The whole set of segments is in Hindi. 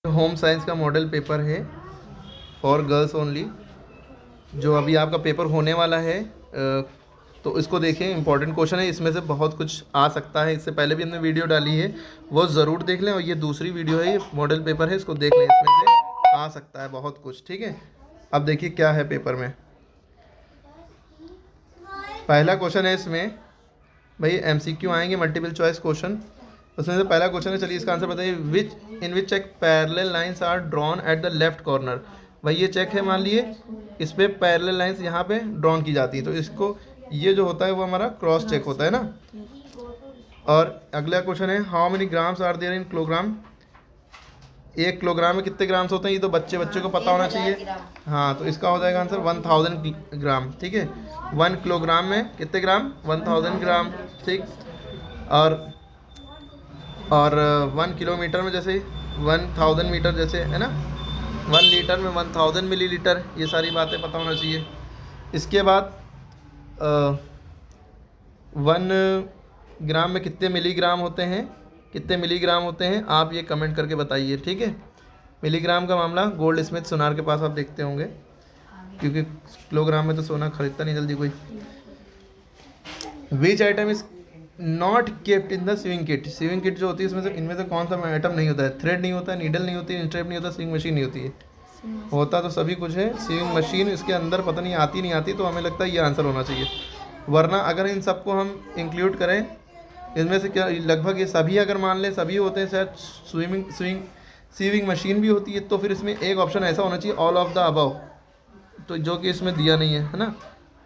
होम साइंस का मॉडल पेपर है फॉर गर्ल्स ओनली, जो अभी आपका पेपर होने वाला है। तो इसको देखें, इंपॉर्टेंट क्वेश्चन है, इसमें से बहुत कुछ आ सकता है। इससे पहले भी हमने वीडियो डाली है, वो ज़रूर देख लें। और ये दूसरी वीडियो है, ये मॉडल पेपर है, इसको देख लें, इसमें से आ सकता है बहुत कुछ। ठीक है, अब देखिए क्या है पेपर में। पहला क्वेश्चन है इसमें भाई, MCQ आएंगे, मल्टीपल चॉइस क्वेश्चन। उसमें से पहला क्वेश्चन है, चलिए इसका आंसर बताइए। Which cheque parallel lines are drawn at the left corner. भाई ये चेक है, मान लिए इस पर पैरेलल लाइंस यहाँ पे ड्रॉन की जाती है, तो इसको ये जो होता है वो हमारा क्रॉस चेक होता है ना। और अगला क्वेश्चन है, how many grams are there in kilogram. 1 kilogram में कितने ग्राम्स होते हैं, ये तो बच्चे को पता होना चाहिए। हाँ, तो इसका हो जाएगा आंसर 1000 ग्राम। ठीक है, 1 किलोग्राम में कितने ग्राम, 1000 ग्राम। ठीक, और 1 किलोमीटर में जैसे 1000 मीटर जैसे है ना, 1 लीटर में 1000 मिलीलीटर, ये सारी बातें पता होना चाहिए। इसके बाद 1 ग्राम में कितने मिलीग्राम होते हैं, कितने मिलीग्राम होते हैं, आप ये कमेंट करके बताइए। ठीक है, मिलीग्राम का मामला गोल्ड स्मिथ सोनार के पास आप देखते होंगे, क्योंकि किलोग्राम में तो सोना खरीदता नहीं जल्दी कोई। विच item is not kept in the swing kit. Swing kit जो होती है, इसमें से इनमें से कौन सा आइटम नहीं होता है। थ्रेड नहीं होता है, नीडल नहीं होती है, इंस्ट्रेप नहीं होता, स्विंग मशीन नहीं होती है। होता तो सभी कुछ है, स्विंग मशीन इसके अंदर पता नहीं आती नहीं आती, तो हमें लगता है ये आंसर होना चाहिए। वरना अगर इन सबको हम इंक्लूड करें, इनमें से क्या लगभग ये सभी अगर मान लें सभी होते हैं, शायद सीविंग मशीन भी होती है, तो फिर इसमें एक ऑप्शन ऐसा होना चाहिए, ऑल ऑफ द अबव, तो जो कि इसमें दिया नहीं है ना।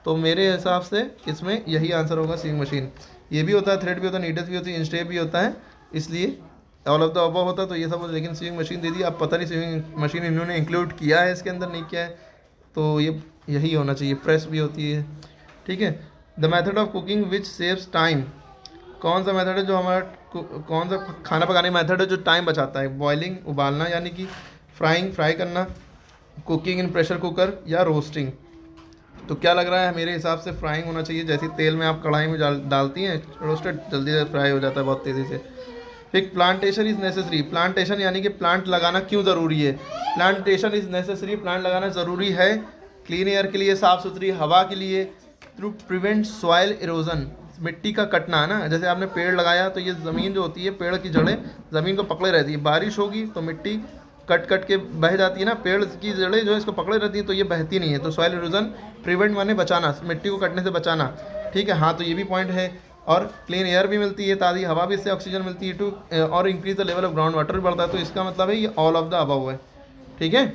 तो मेरे हिसाब से इसमें यही आंसर होगा, सीविंग मशीन। ये भी होता है, थ्रेड भी होता है, नीडल्स भी होती है, इंस्टेप भी होता है, इसलिए ऑल ऑफ द अबव होता है, तो ये सब। लेकिन स्विंग मशीन दे दी, अब पता नहीं स्विंग मशीन इन्होंने इंक्लूड किया है इसके अंदर, नहीं किया है, तो ये यही होना चाहिए। प्रेस भी होती है। ठीक है, the method of cooking which saves time. कौन सा मेथड है जो हमारा, कौन सा खाना पकाने मेथड है जो टाइम बचाता है। बॉइलिंग, उबालना यानी कि फ्राई करना, कुकिंग इन प्रेशर कुकर, या रोस्टिंग। तो क्या लग रहा है, मेरे हिसाब से फ्राइंग होना चाहिए। जैसे तेल में आप कढ़ाई में डालती हैं, रोस्टेड जल्दी से फ्राई हो जाता है बहुत तेज़ी से। फिर प्लांटेशन इज़ नेसेसरी। प्लांटेशन यानी कि प्लांट लगाना क्यों ज़रूरी है। प्लांटेशन इज़ नेसेसरी, प्लांट लगाना ज़रूरी है क्लीन एयर के लिए, साफ़ सुथरी हवा के लिए, टू प्रिवेंट सॉइल इरोजन, मिट्टी का कटना है ना। जैसे आपने पेड़ लगाया तो ये ज़मीन जो होती है, पेड़ की जड़ें ज़मीन को पकड़े रहती है, बारिश होगी तो मिट्टी कट के बह जाती है ना, पेड़ की जड़ें जो है इसको पकड़े रहती है, तो ये बहती नहीं है। तो सॉइल इरोजन प्रिवेंट माने बचाना, मिट्टी को कटने से बचाना। ठीक है, हाँ, तो ये भी पॉइंट है। और क्लीन एयर भी मिलती है, ताज़ी हवा भी, इससे ऑक्सीजन मिलती है। टू और increase the level of ground water भी बढ़ता है, तो इसका मतलब है ये ऑल ऑफ द अबव है। ठीक है,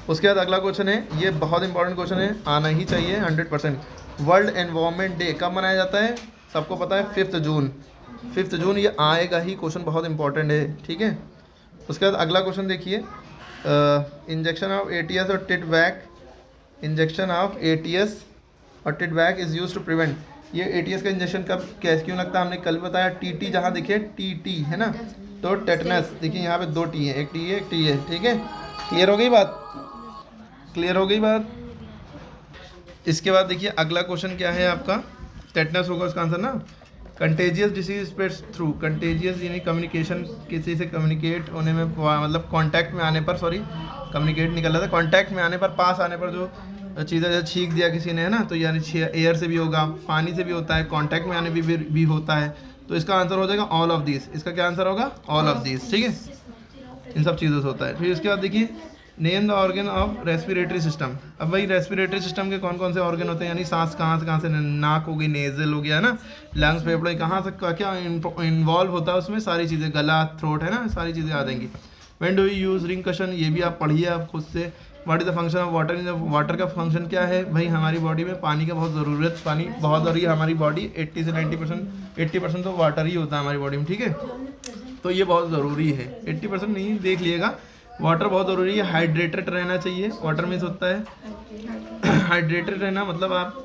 उसके बाद अगला क्वेश्चन है, ये बहुत इंपॉर्टेंट क्वेश्चन है, आना ही चाहिए 100%। वर्ल्ड एनवायरनमेंट डे कब मनाया जाता है, सबको पता है 5 जून। 5 जून ये आएगा ही, क्वेश्चन बहुत इंपॉर्टेंट है। ठीक है, उसके बाद अगला क्वेश्चन देखिए, इंजेक्शन ऑफ ATS और tit vac. Injection of ATS और tit vac is use to prevent. ये ATS का इंजेक्शन कब कैसे क्यों लगता है, हमने कल बताया। TT जहाँ देखिए TT है ना, तो टेटनस, देखिए यहाँ पे 2 T है, एक T है, एक T है। ठीक है, क्लियर हो गई बात, क्लियर हो गई बात। इसके बाद देखिए अगला क्वेश्चन क्या है आपका, टेटनस होगा उसका आंसर ना। Contagious disease spreads through. Contagious यानी कम्युनिकेशन, किसी से कम्युनिकेट होने में, मतलब कांटेक्ट में आने पर, सॉरी कम्युनिकेट निकल रहा था, कांटेक्ट में आने पर, पास आने पर जो चीज़ें जैसे छींक दिया किसी ने है ना, तो यानी एयर से भी होगा, पानी से भी होता है, कांटेक्ट में आने भी होता है। तो इसका आंसर हो जाएगा ऑल ऑफ दिस। इसका क्या आंसर होगा, ऑल ऑफ दिस। ठीक है, इन सब चीज़ों से होता है। फिर इसके बाद देखिए, name the organ of respiratory system. अब भाई रेस्पिरेटरी सिस्टम के कौन कौन से ऑर्गन होते हैं, यानी सांस कहाँ से नाक हो गई, नेजल हो गया है ना, लंग्स, फेफड़े, कहाँ से क्या इन्वॉल्व होता है उसमें, सारी चीज़ें, गला, थ्रोट है ना, सारी चीज़ें आ जाएंगी। When do we use ring cushion, ये भी आप पढ़िए आप खुद से। What is the function of water in the, water का फंक्शन क्या है भाई, हमारी बॉडी में पानी का बहुत ज़रूरत, पानी बहुत ज़रूरी है। हमारी बॉडी 80 से 80% तो वाटर ही होता है हमारी बॉडी में। ठीक है, तो ये बहुत ज़रूरी है, 80% नहीं, देख लिएगा, वाटर बहुत ज़रूरी है। हाइड्रेटेड रहना चाहिए, वाटर मीन्स होता है हाइड्रेटेड रहना, मतलब आप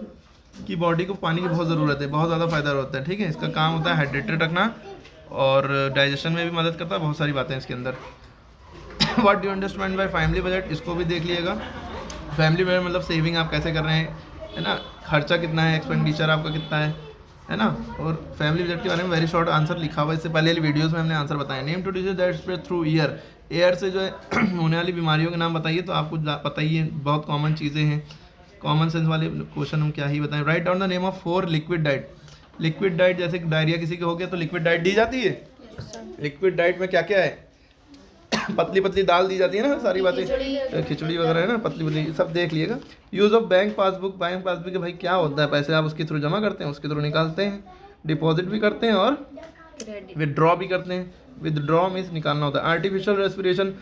की बॉडी को पानी की बहुत ज़रूरत है, बहुत ज़्यादा फ़ायदा होता है। ठीक है, इसका काम होता है हाइड्रेटेड रखना, और डाइजेशन में भी मदद करता है, बहुत सारी बातें इसके अंदर। What do understand by family budget, इसको भी देख लिएगा। फैमिली बजट मतलब सेविंग आप कैसे कर रहे हैं, है ना, खर्चा कितना है, एक्सपेंडिचर आपका कितना है है ना। और फैमिली बजट के बारे में वेरी शॉर्ट आंसर लिखा हुआ है, इससे पहले वाली वीडियोस में हमने आंसर बताया। Name two disease that spread through air, air से जो है होने वाली बीमारियों के नाम बताइए। तो आपको पता ही है, बहुत कॉमन चीज़ें हैं, कॉमन सेंस वाले क्वेश्चन हम क्या ही बताएं। Write down the name of 4 liquid diet. Liquid diet जैसे डायरिया किसी के हो गया तो लिक्विड डाइट दी जाती है। लिक्विड डाइट में क्या क्या है, पतली पतली दाल दी जाती है ना, सारी बातें, खिचड़ी वगैरह है ना, पतली पतली सब देख लिएगा। Use of bank passbook, bank passbook भाई क्या होता है, पैसे आप उसके थ्रू जमा करते हैं, उसके थ्रू निकालते हैं, डिपॉजिट भी करते हैं और विदड्रॉ भी करते हैं। विदड्रॉ मीन्स निकालना होता है। आर्टिफिशियल रेस्पिरेशन,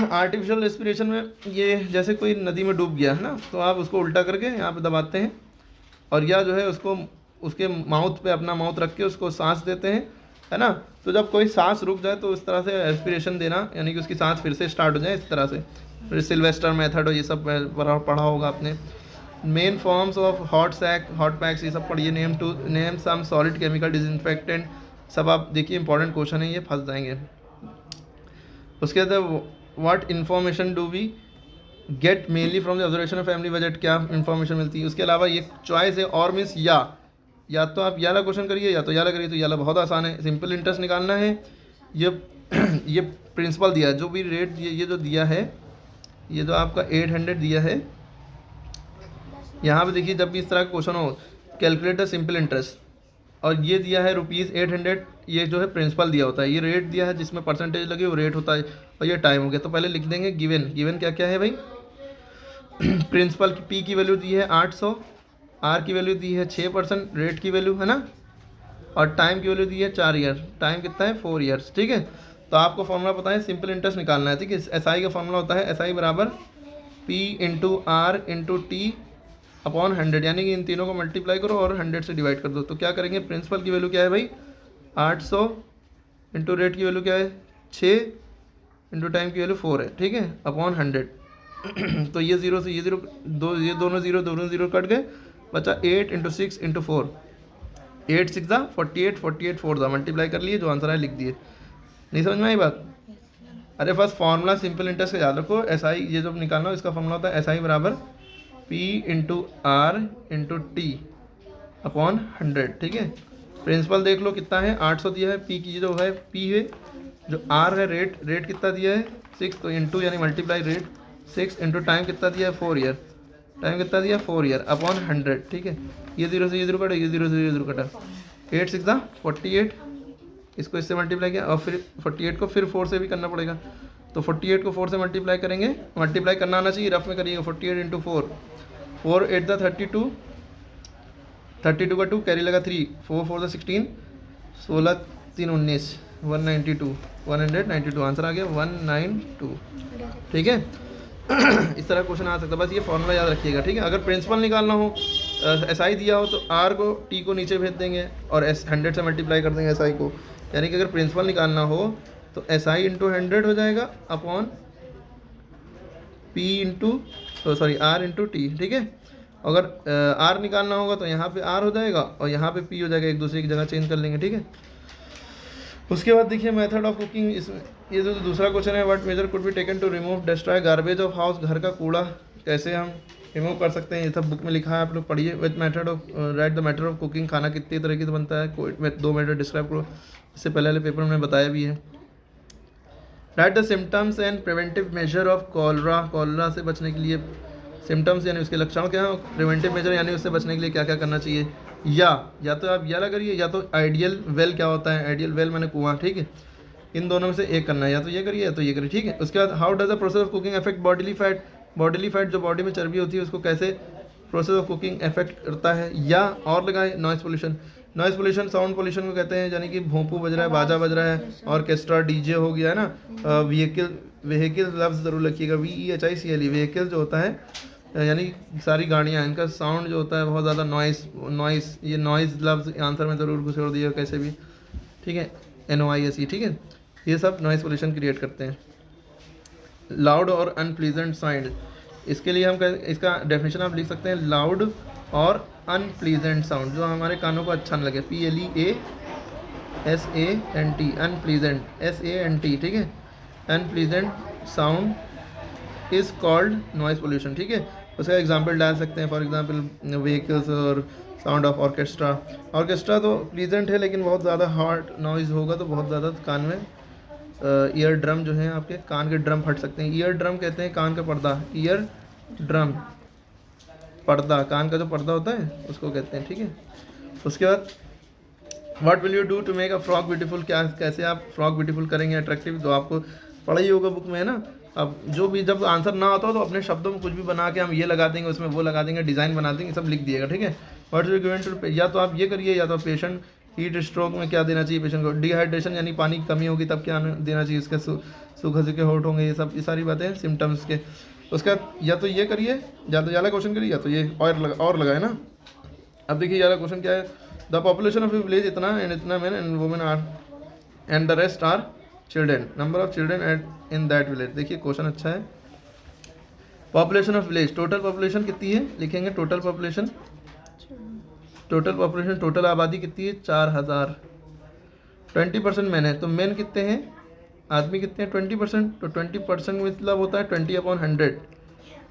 आर्टिफिशियल रेस्पिरेशन में ये जैसे कोई नदी में डूब गया है ना, तो आप उसको उल्टा करके यहाँ पे दबाते हैं और या जो है उसको उसके माउथ पे अपना माउथ रख के उसको सांस देते हैं, है ना। तो जब कोई सांस रुक जाए तो इस तरह से रेस्पिरेशन देना, यानी कि उसकी सांस फिर से स्टार्ट हो जाए इस तरह से। फिर सिल्वेस्टर मेथड हो, ये सब पढ़ा होगा आपने। Main forms of hot sack, hot packs, ये सब पढ़िए। Name some solid chemical disinfectant, सब आप देखिए, इंपॉर्टेंट क्वेश्चन है ये, फंस जाएंगे। उसके बाद what information do we get mainly from the observation of family budget, क्या इन्फॉर्मेशन मिलती है। उसके अलावा ये चॉइस है और मीन्स या तो आप याला क्वेश्चन करिए या तो याला करिए। तो याला बहुत आसान है, सिंपल इंटरेस्ट निकालना है। ये प्रिंसिपल दिया है, जो भी रेट ये जो दिया है, ये जो आपका 800 दिया है, यहाँ पे देखिए जब भी इस तरह का क्वेश्चन हो, कैलकुलेट द सिंपल इंटरेस्ट, और ये दिया है ₹800, ये जो है प्रिंसिपल दिया होता है। ये रेट दिया है जिसमें परसेंटेज लगे वो रेट होता है, और ये टाइम हो गया। तो पहले लिख देंगे गिवन क्या क्या है भाई। प्रिंसिपल की पी की वैल्यू दी है 800, आर की वैल्यू दी है 6%, रेट की वैल्यू है ना, और टाइम की वैल्यू दी है 4 ईयर। टाइम कितना है 4 ईयर्स, ठीक है। तो आपको फॉर्मूला पता है, सिंपल इंटरेस्ट निकालना है, ठीक है। SI का फॉर्मूला होता है SI बराबर P into R into T upon 100, यानी कि इन तीनों को मल्टीप्लाई करो और 100 से डिवाइड कर दो। तो क्या करेंगे, प्रिंसिपल की वैल्यू क्या है भाई 800 इंटू रेट की वैल्यू क्या है 6 इंटू टाइम की वैल्यू 4 है, ठीक है, अपॉन 100। तो ये जीरो से ये जीरो, ये दोनों जीरो कट गए, बचा 8 इंटू 6 इंटू 4, 8 6 दा 48, 48 4 दा, मल्टीप्लाई कर लिए, जो आंसर है लिख दिए। नहीं समझ में आई बात। अरे फर्स्ट फॉर्मूला सिंपल इंटरेस्ट का याद रखो। SI ये जो निकालना हो, इसका फॉर्मूला होता है SI बराबर P into R into T upon 100, ठीक है। प्रिंसिपल देख लो कितना है, 800 दिया है। P की जो है P है, जो R है रेट कितना दिया है 6, तो इंटू यानी मल्टीप्लाई रेट 6 इंटू टाइम कितना दिया है 4 ईयर, टाइम कितना दिया 4 ईयर अपॉन 100, ठीक है। ये जीरो से ये जीरो कटा, ये जीरो से ये जीरो कटा, 8 6 दा 48, इसको इससे मल्टीप्लाई किया, और फिर 48 को फिर 4 से भी करना पड़ेगा। तो 48 को 4 से मल्टीप्लाई करेंगे, मल्टीप्लाई करना आना चाहिए, रफ में करिएगा। 48 इंटू 4, 4 8 दा 32, 32 का 2 कैरी लगा 3, 4 4 दा 16, 16 3 19, 192 आंसर आ गया 192, ठीक है। इस तरह क्वेश्चन आ सकता है, बस ये फॉर्मूला याद रखिएगा, ठीक है। अगर प्रिंसिपल निकालना हो, SI दिया हो, तो R को T को नीचे भेज देंगे और 100 से मल्टीप्लाई कर देंगे SI को, यानी कि अगर प्रिंसिपल निकालना हो तो SI इंटू 100 हो जाएगा upon P into R into T, ठीक है। अगर R निकालना होगा तो यहाँ पे R हो जाएगा और यहाँ पे P हो जाएगा, एक दूसरे की जगह चेंज कर लेंगे, ठीक है। उसके बाद देखिए मेथड ऑफ कुकिंग, इसमें ये जो दूसरा क्वेश्चन है, what measure could be taken to remove destroy garbage of house, घर का कूड़ा कैसे हम रिमूव कर सकते हैं, ये सब बुक में लिखा है, आप लोग पढ़िए। With method of right the method of cooking, खाना कितनी तरह की बनता है, कोई 2 मेथड डिस्क्राइब करो, इससे पहले वाले पेपर में बताया भी है। Right the symptoms and preventive measure of cholera से बचने के लिए, सिम्टम्स यानी उसके लक्षण क्या है, प्रिवेंटिव मेजर यानी उससे बचने के लिए क्या क्या करना चाहिए। या तो आप याला करिए, या तो आइडियल वेल क्या होता है, आइडियल वेल मैंने कुआं, ठीक है। इन दोनों में से एक करना है, या तो ये करिए या तो ये करिए, ठीक है। उसके बाद how does the process of cooking affect bodily fat, bodily fat जो बॉडी में चर्बी होती है उसको कैसे प्रोसेस ऑफ कुकिंग अफेक्ट करता है। या और लगाए noise pollution, noise pollution sound pollution को कहते हैं, यानी कि भोंपू बज रहा है, बाजा बज रहा है, ऑर्केस्ट्रा डीजे हो गया है ना। व्हीकल लफ्ज़ ज़रूर लिखिएगा, VEHICLE, व्हीकल जो होता है यानी सारी गाड़ियाँ, इनका साउंड जो होता है बहुत ज़्यादा नॉइस, ये नॉइस लफ्ज़ आंसर में ज़रूर घुसेड़ दिए कैसे भी, ठीक है, NOISE, ठीक है। ये सब नॉइस पोल्यूशन क्रिएट करते हैं। लाउड और अनप्लीजेंट साउंड, इसके लिए हम इसका डेफिनेशन आप लिख सकते हैं, लाउड और अनप्लीजेंट साउंड, जो हमारे कानों को अच्छा न लगे, PLEASANT, अनप्लीजेंट SANT, ठीक है। Unpleasant sound is called noise pollution, ठीक है। उसका एग्जांपल डाल सकते हैं, फॉर एग्जांपल व्हीकल्स और साउंड ऑफ ऑर्केस्ट्रा। ऑर्केस्ट्रा तो प्लीजेंट है, लेकिन बहुत ज़्यादा हार्ड नॉइज़ होगा तो बहुत ज़्यादा कान में ईयर ड्रम जो है आपके कान के ड्रम फट सकते हैं। ईयर ड्रम कहते हैं कान का पर्दा, ईयर ड्रम पर्दा, कान का जो पर्दा होता है उसको कहते हैं, ठीक है। उसके बाद what will you do to make a frock beautiful, क्या कैसे आप फ्रॉक ब्यूटीफुल करेंगे अट्रैक्टिव, तो आपको पढ़ा ही होगा बुक में, है ना। अब जो भी जब आंसर ना आता हो तो अपने शब्दों में कुछ भी बना के हम ये लगा देंगे, उसमें वो लगा देंगे, डिज़ाइन बना देंगे, सब लिख दिएगा, ठीक है। व्हाट यू गिवन टू, या तो आप ये करिए, या तो पेशेंट हीट स्ट्रोक में क्या देना चाहिए पेशेंट को, डिहाइड्रेशन यानी पानी की कमी होगी तब क्या देना चाहिए, इसके सूखा सूखे होठ होंगे, ये सारी बातें सिम्टम्स के। उसके बाद या तो ये करिए, या तो वाला क्वेश्चन करिए, या तो ये और लगाए ना। अब देखिए वाला क्वेश्चन क्या है, the population of a village इतना एंड इतना man and women are and the rest are children, number of children at in that village. देखिए क्वेश्चन अच्छा है। Population of village, total population कितनी है, लिखेंगे टोटल पॉपुलेशन, टोटल आबादी कितनी है 4000, 20% मैन है, तो मैन कितने हैं, आदमी कितने हैं 20%, तो 20% मतलब होता है 20/100,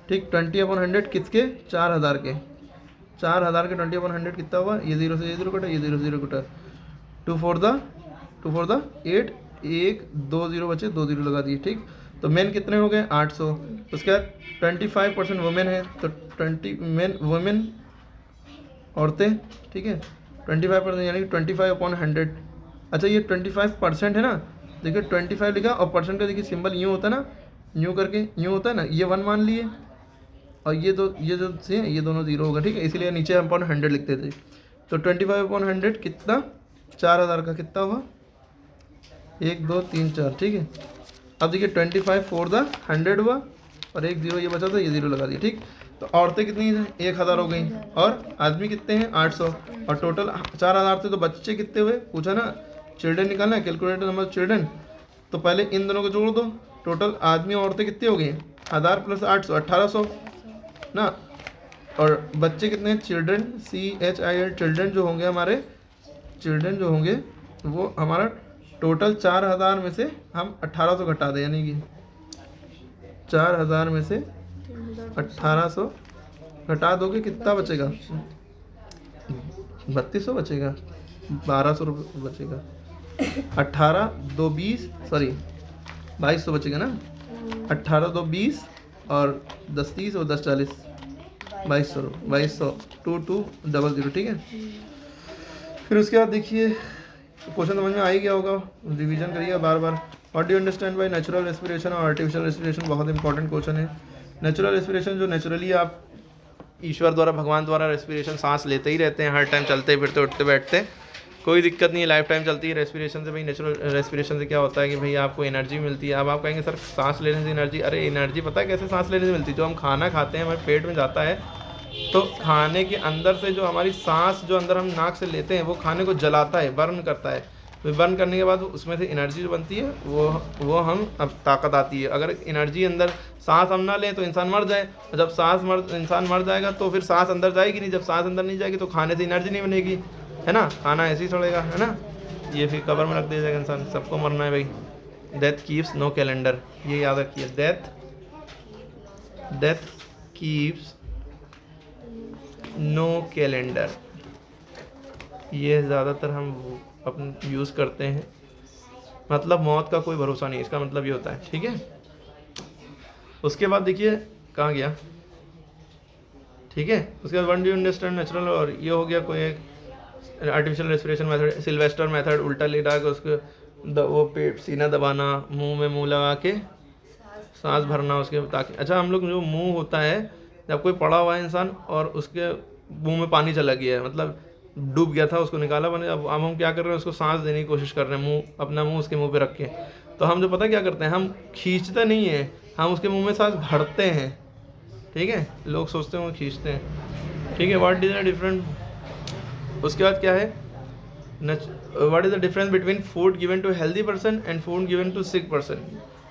ठीक। 20/100 किसके, 4000 के, 4000 के 20/100 कितना हुआ, ये 0 से ये 0 कटा, ये 0 से 0 कटा, 2 4 द 8, 1 2 0 बचे, 2 0 लगा दिए, ठीक। तो मेन कितने हो गए 800। उसके बाद 25% वुमेन है, तो 20 मेन वुमेन औरतें, ठीक है, 25% यानी कि 25/100। अच्छा ये 25% है ना, देखिए 25 लिखा और परसेंट का देखिए सिंबल यूँ होता है ना, यूँ करके यूँ होता है ना, ये 1 मान लिए और ये जो से ये दोनों 0 होगा, ठीक है, इसीलिए नीचे हम 100 लिखते थे। तो 25/100 कितना, 4000 का कितना हुआ, 1 2 3 4, ठीक है। अब देखिए 25 4 द 100 हुआ और 1 0 ये बचा था, ये 0 लगा दिया, ठीक। तो औरतें कितनी हैं, 1000 हो गई, और आदमी कितने हैं 800, और टोटल 4000 थे, तो बच्चे कितने हुए पूछा ना, चिल्ड्रेन निकालना है, कैलकुलेटर नंबर चिल्ड्रेन, तो पहले इन दोनों को जोड़ दो, टोटल आदमी और औरतें कितनी हो गई, 1000 + 800 1800 ना, और बच्चे कितने हैं, चिल्ड्रेन CHIL, चिल्ड्रेन जो होंगे हमारे, चिल्ड्रेन जो होंगे वो हमारा टोटल 4000 में से हम 1800 घटा दें, यानी कि 4000 में से 1800 घटा दोगे कितना बचेगा, 3200 बचेगा, 1200 रुपये बचेगा, 18 2 20 सॉरी 2200 बचेगा ना, 18 2 20 और 10 30 और 10 40 2200 2200 ठीक है। फिर उसके बाद देखिए क्वेश्चन समझ में आ ही गया होगा, रिवीजन करिए बार बार। What do you understand by natural respiration और आर्टिफिशियल रेस्पिरेशन, बहुत इंपॉर्टेंट क्वेश्चन है। नेचुरल रेस्पिरेशन जो नेचुरली आप ईश्वर द्वारा भगवान द्वारा रेस्पिरेशन सांस लेते ही रहते हैं हर टाइम, चलते फिरते उठते बैठते, कोई दिक्कत नहीं है, लाइफ टाइम चलती है। रेस्पिरेशन से भाई, नेचुरल रेस्पिरेशन से क्या होता है कि भाई आपको एनर्जी मिलती है। अब आप कहेंगे सर सांस लेने से एनर्जी, अरे एनर्जी पता है कैसे सांस लेने से मिलती है, जो हम खाना खाते हैं हमारे पेट में जाता है, तो खाने के अंदर से जो हमारी सांस जो अंदर हम नाक से लेते हैं वो खाने को जलाता है, बर्न करता है, तो बर्न करने के बाद उसमें से एनर्जी जो बनती है वो हम अब ताकत आती है। अगर एनर्जी अंदर सांस हम ना लें तो इंसान मर जाए, जब इंसान मर जाएगा तो फिर सांस अंदर जाएगी नहीं, जब सांस अंदर नहीं जाएगी तो खाने से एनर्जी नहीं बनेगी, है ना, खाना ऐसे ही छोड़ेगा, है ना, ये फिर कब्र में रख दिया जाएगा इंसान, सबको मरना है भाई। डेथ कीप्स नो कैलेंडर, ये याद रखिए, डेथ कीप्स नो कैलेंडर, ये ज़्यादातर हम अपन यूज़ करते हैं, मतलब मौत का कोई भरोसा नहीं, इसका मतलब ये होता है, ठीक है। उसके बाद देखिए कहाँ गया, ठीक है। उसके बाद वन डू अंडरस्टैंड नेचुरल, और ये हो गया कोई एक artificial respiration method, Sylvester method, उल्टा लेटा के उसको वो पेट सीना दबाना, मुंह में मुंह लगा के सांस भरना उसके, ताकि अच्छा हम लोग जो मुंह होता है, जब कोई पड़ा हुआ है इंसान और उसके मुंह में पानी चला गया है, मतलब डूब गया था, उसको निकाला बने, अब हम क्या कर रहे हैं, उसको सांस देने की कोशिश कर रहे हैं, अपना मुंह उसके मुंह पे रख के, तो हम जो पता क्या करते हैं, हम खींचते नहीं हैं, हम उसके मुंह में सांस भरते हैं, ठीक है, लोग सोचते हैं वो खींचते हैं, ठीक है। व्हाट इज द डिफरेंट, उसके बाद क्या है, what is the difference between food given to healthy person and food given to sick person.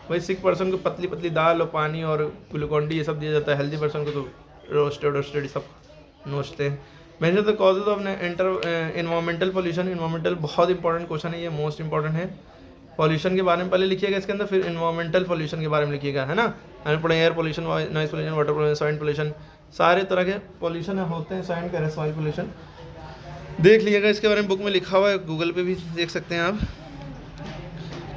भाई सिक पर्सन को पतली पतली दाल और पानी और ग्लूकोन डी ये सब दिया जाता है, हेल्दी पर्सन को तो रोस्टेड सब नोचते हैं। Measure the causes of environmental pollution, environmental बहुत इंपॉर्टेंट क्वेश्चन है, ये मोस्ट इंपॉर्टेंट है। पॉल्यूशन के बारे में पहले लिखिएगा इसके अंदर, फिर एनवायरमेंटल पॉल्यूशन के बारे में लिखिएगा, है ना, पढ़े air pollution, noise pollution, water pollution, soil pollution, सारे तरह के पॉल्यूशन होते हैं, सॉइल का सॉइल पॉल्यूशन। देख लीजिएगा, इसके बारे में बुक में लिखा हुआ है, गूगल पे भी देख सकते हैं आप।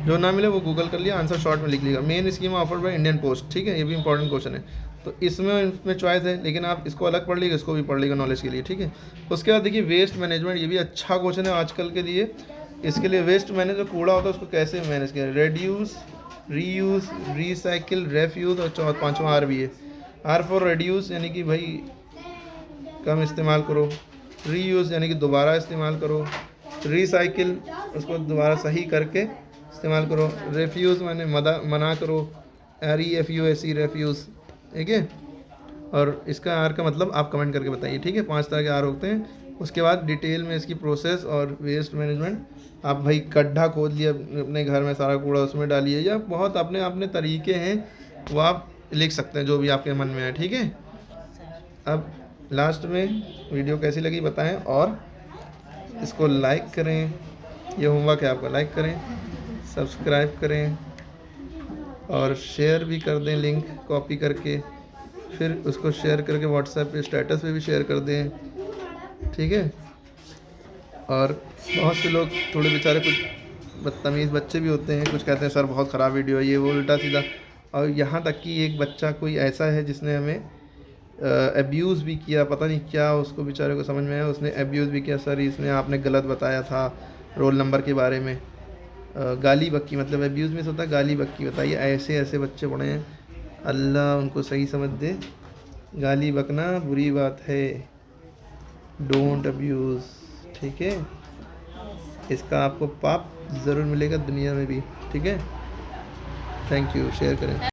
जो ना मिले वो गूगल कर लिया, आंसर शॉर्ट में लिख लीजिएगा। Main scheme offered by Indian post, ठीक है, ये भी इंपॉर्टेंट क्वेश्चन है। तो इसमें चॉइस है, लेकिन आप इसको अलग पढ़ लीजिएगा, इसको भी पढ़ लीजिएगा नॉलेज के लिए, ठीक है। उसके बाद देखिए वेस्ट मैनेजमेंट, ये भी अच्छा क्वेश्चन है आजकल के लिए। इसके लिए वेस्ट मैनेज, जो कूड़ा होता है उसको कैसे मैनेज किया, रेड्यूस, रीयूज़, रिसाइकिल, रेफ्यूज़, और पाँचवा आर भी है। आर फॉर रेड्यूस यानी कि भाई कम इस्तेमाल करो, रीयूज़ यानी कि दोबारा इस्तेमाल करो, रिसाइकिल उसको दोबारा सही करके इस्तेमाल करो, रेफ्यूज़ माने मना करो, REFUSE रेफ्यूज़, ठीक है। और इसका आर का मतलब आप कमेंट करके बताइए, ठीक है। 5 तरह के आर होते हैं। उसके बाद डिटेल में इसकी प्रोसेस और वेस्ट मैनेजमेंट, आप भाई गड्ढा खोद लिया अपने घर में, सारा कूड़ा उसमें डालिए, या बहुत अपने अपने तरीके हैं वो आप लिख सकते हैं, जो भी आपके मन में है, ठीक है। अब लास्ट में वीडियो कैसी लगी बताएं, और इसको लाइक करें, ये होमवर्क है आपका, लाइक करें, सब्सक्राइब करें, और शेयर भी कर दें, लिंक कॉपी करके, फिर उसको शेयर करके व्हाट्सएप पे स्टेटस पे भी शेयर कर दें, ठीक है। और बहुत से लोग थोड़े बेचारे कुछ बदतमीज़ बच्चे भी होते हैं, कुछ कहते हैं सर बहुत ख़राब वीडियो है, ये वो उल्टा सीधा। और यहाँ तक कि एक बच्चा कोई ऐसा है जिसने हमें अब्यूज़ भी किया, पता नहीं क्या उसको बेचारे को समझ में आया, उसने अब्यूज़ भी किया, सर इसमें आपने गलत बताया था रोल नंबर के बारे में, गाली बक्की, मतलब अब्यूज़ में होता है गाली बक्की, बताइए। ऐसे ऐसे बच्चे पड़े हैं, अल्लाह उनको सही समझ दे। गाली बकना बुरी बात है, डोंट अब्यूज़, ठीक है। इसका आपको पाप ज़रूर मिलेगा दुनिया में भी, ठीक है। थैंक यू, शेयर करें।